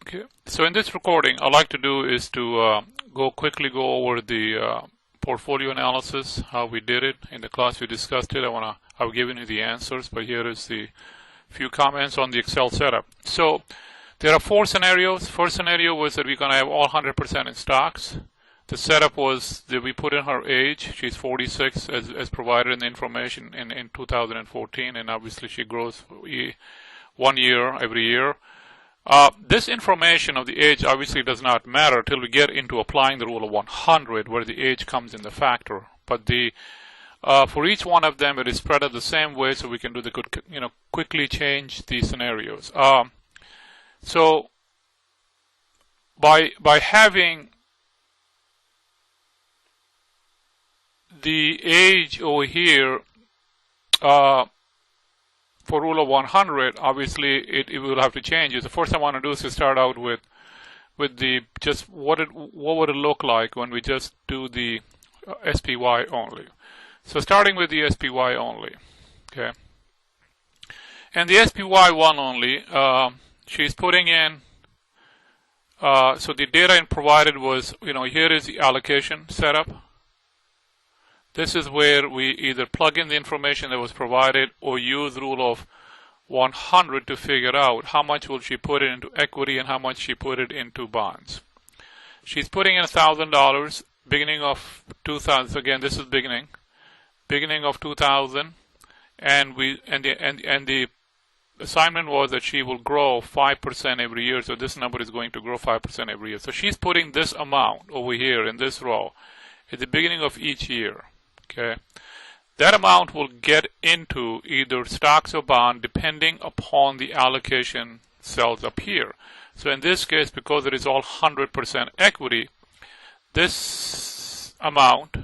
Okay, so in this recording, I'd like to do is to quickly go over the portfolio analysis, how we did it. In the class we discussed it. I've given you the answers, but here is the few comments on the Excel setup. So there are four scenarios. First scenario was that we're going to have all 100% in stocks. The setup was that we put in her age. She's 46 as provided in the information in 2014, and obviously she grows 1 year every year. This information of the age obviously does not matter till we get into applying the rule of 100, where the age comes in the factor. But for each one of them, it is spread out the same way, so we can do quickly change the scenarios. So by having the age over here for rule of 100, obviously it will have to change. The first thing I want to do is to start out with the just what would it look like when we just do the SPY only. So starting with the SPY only, okay. And the SPY1 only, she's putting in. So the data provided was, here is the allocation setup. This is where we either plug in the information that was provided or use rule of 100 to figure out how much will she put it into equity and how much she put it into bonds. She's putting in $1,000 beginning of 2000. So again, this is beginning of 2000, and the assignment was that she will grow 5% every year. So this number is going to grow 5% every year. So she's putting this amount over here in this row at the beginning of each year. Okay, that amount will get into either stocks or bond depending upon the allocation cells up here. So in this case, because it is all 100% equity, this amount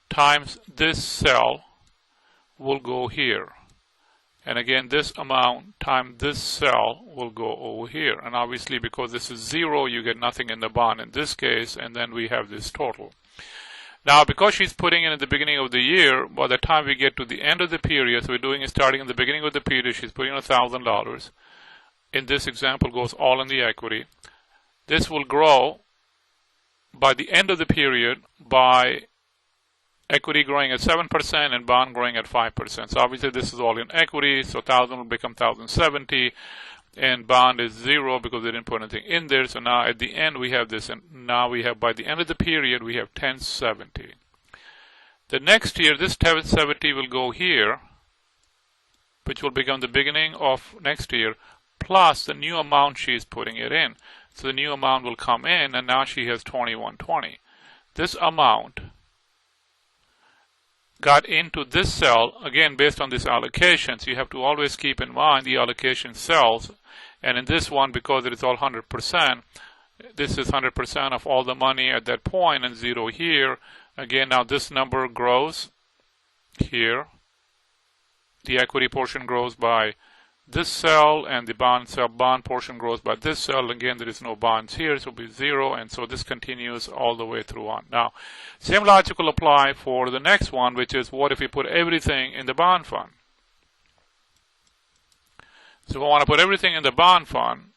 times this cell will go here. And again, this amount times this cell will go over here. And obviously, because this is 0, you get nothing in the bond in this case, and then we have this total. Now, because she's putting in at the beginning of the year, by the time we get to the end of the period, so we're doing it starting in the beginning of the period, she's putting in $1,000. In this example, goes all in the equity. This will grow by the end of the period by equity growing at 7% and bond growing at 5%. So obviously, this is all in equity, so 1,000 will become 1,070. And bond is 0 because they didn't put anything in there. So now at the end we have this, and now we have, by the end of the period, we have 1070. The next year, this 1070 will go here, which will become the beginning of next year, plus the new amount she's putting it in. So the new amount will come in, and now she has 2120. This amount got into this cell, again based on this allocation. So you have to always keep in mind the allocation cells. And in this one, because it is all 100%, this is 100% of all the money at that point, and 0 here. Again, now this number grows here. The equity portion grows by this cell, and the bond portion grows by this cell. Again, there is no bonds here, so it will be 0, and so this continues all the way through on. Now, same logic will apply for the next one, which is what if we put everything in the bond fund? So we want to put everything in the bond fund,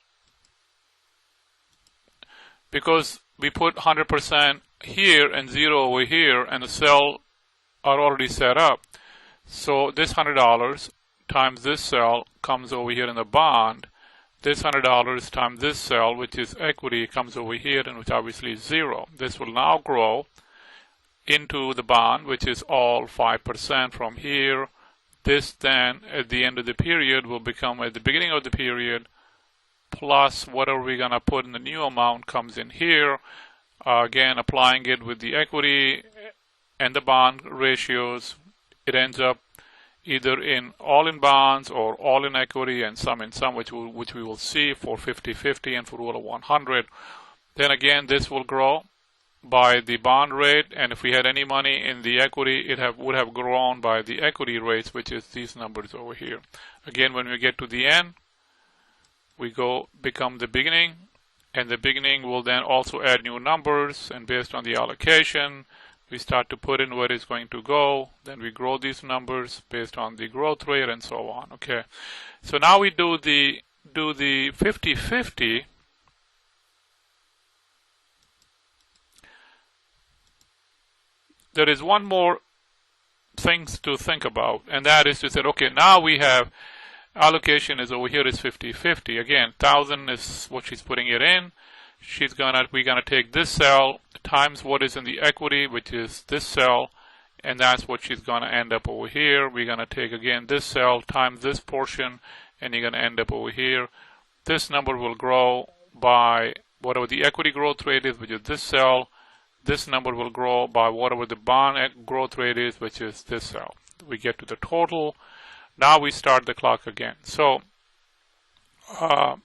because we put 100% here and 0 over here, and the cell are already set up. So this $100 times this cell comes over here in the bond. This $100 times this cell, which is equity, comes over here, and which obviously is 0. This will now grow into the bond, which is all 5% from here. This then, at the end of the period, will become at the beginning of the period, plus whatever we're going to put in the new amount comes in here. Again, applying it with the equity and the bond ratios, it ends up either all in bonds or all in equity and some in some, which we will see for 50-50 and for rule of 100. Then again, this will grow by the bond rate, and if we had any money in the equity, it would have grown by the equity rates, which is these numbers over here. Again, when we get to the end, we become the beginning, and the beginning will then also add new numbers, and based on the allocation, we start to put in where it's going to go. Then we grow these numbers based on the growth rate and so on. Okay, so now we do the 50-50 there is one more things to think about, and that is to say, okay, now we have allocation is over here is 50-50. Again, 1,000 is what she's putting it in. We're gonna take this cell times what is in the equity, which is this cell, and that's what she's gonna end up over here. We're gonna take again this cell times this portion, and you're gonna end up over here. This number will grow by whatever the equity growth rate is, which is this cell. This number will grow by whatever the bond growth rate is, which is this cell. We get to the total. Now we start the clock again. So let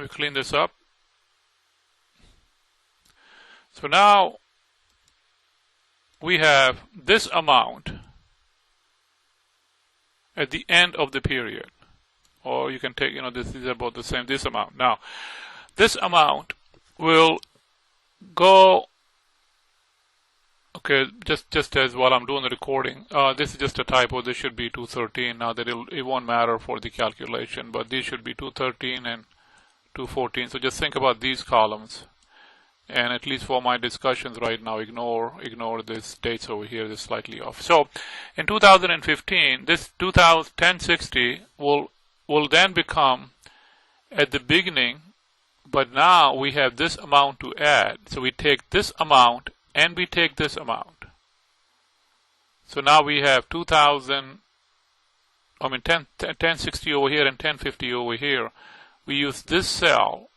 me clean this up. So now we have this amount at the end of the period. Or you can take, this is about the same, this amount. Now, this amount will go, okay, just as while I'm doing the recording, this is just a typo. This should be 213. Now that it won't matter for the calculation, but these should be 213 and 214. So just think about these columns. And at least for my discussions right now, ignore this dates over here. They're slightly off. So in 2015, this 1060 will then become at the beginning, but now we have this amount to add. So we take this amount and we take this amount. So now we have 1060 over here and 1050 over here. We use this cell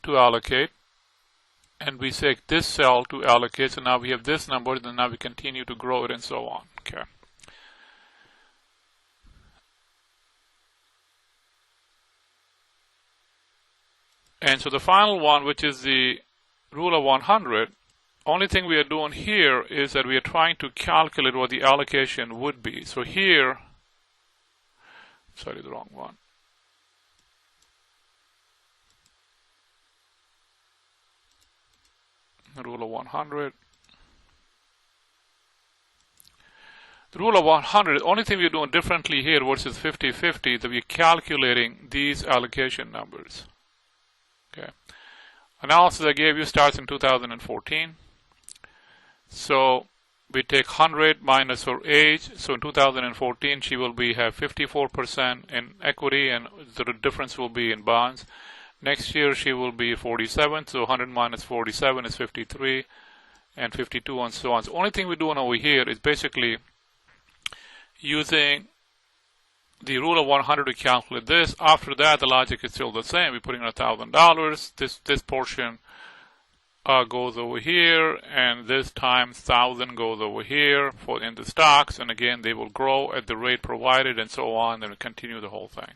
to allocate, and we take this cell to allocate. So now we have this number, and now we continue to grow it and so on. Okay. And so the final one, which is the rule of 100, only thing we are doing here is that we are trying to calculate what the allocation would be. So here, sorry, the wrong one. The rule of 100. The rule of 100, the only thing we're doing differently here versus 50-50 is that we're calculating these allocation numbers. Okay. Analysis I gave you starts in 2014. So we take 100 minus her age. So in 2014 she will have 54% in equity, and the difference will be in bonds. Next year she will be 47, so 100 minus 47 is 53, and 52 and so on. So only thing we're doing over here is basically using the rule of 100 to calculate this. After that, the logic is still the same. We're putting in $1,000. This portion goes over here, and this times 1,000 goes over here in the stocks, and again they will grow at the rate provided and so on, and continue the whole thing.